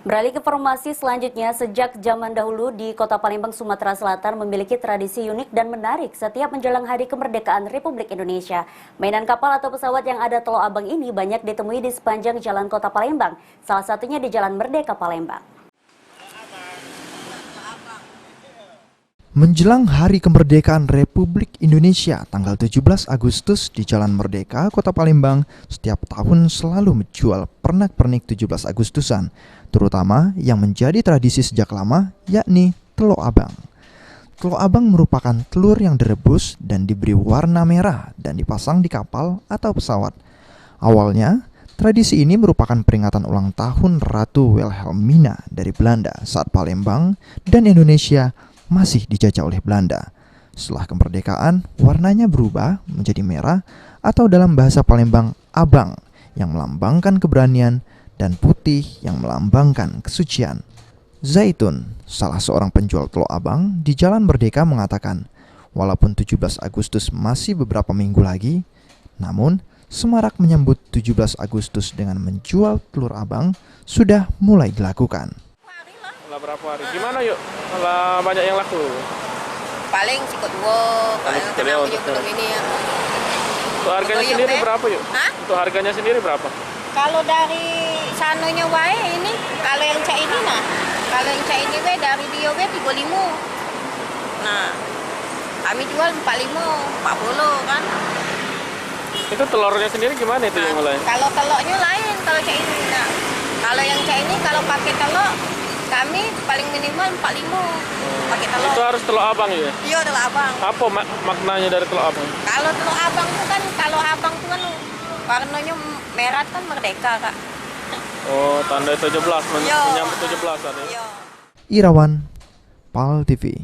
Beralih ke informasi selanjutnya, sejak zaman dahulu di Kota Palembang, Sumatera Selatan memiliki tradisi unik dan menarik setiap menjelang Hari Kemerdekaan Republik Indonesia. Mainan kapal atau pesawat yang ada telo abang ini banyak ditemui di sepanjang jalan Kota Palembang, salah satunya di Jalan Merdeka Palembang. Menjelang Hari Kemerdekaan Republik Indonesia tanggal 17 Agustus di Jalan Merdeka, Kota Palembang setiap tahun selalu menjual pernak-pernik 17 Agustusan, terutama yang menjadi tradisi sejak lama, yakni telo abang. Telo abang merupakan telur yang direbus dan diberi warna merah dan dipasang di kapal atau pesawat. Awalnya, tradisi ini merupakan peringatan ulang tahun Ratu Wilhelmina dari Belanda saat Palembang dan Indonesia masih dijajah oleh Belanda. Setelah kemerdekaan, warnanya berubah menjadi merah atau dalam bahasa Palembang abang yang melambangkan keberanian dan putih yang melambangkan kesucian. Zaitun, salah seorang penjual telo abang di Jalan Merdeka mengatakan, walaupun 17 Agustus masih beberapa minggu lagi, namun semarak menyambut 17 Agustus dengan menjual telur abang sudah mulai dilakukan. Berapa hari? Gimana yuk? Kalau banyak yang laku? Paling sikut dua, karena belum ini ya. Untuk harganya sendiri berapa yuk? Hah? Untuk harganya sendiri berapa? Kalau dari sanonya wae ini, kalau yang cak ini nah, kalau yang cak ini wae dari dia wae 35. Nah, kami jual 45, 40 kan. Itu telurnya sendiri gimana itu yang mulai? Kalau telurnya lain, kalau cak ini. Nah, kalau yang cak ini kalau pakai telur kami paling minimal 45 pakai telur. Itu harus telur abang ya? Iya, telur abang. Apa maknanya dari telur abang? Kalau telur abang itu kan, kalau abang itu kan warnanya merah kan merdeka, Kak. Oh, tanda 17, menyambut 17-an ya? Iya. Irawan, PAL TV.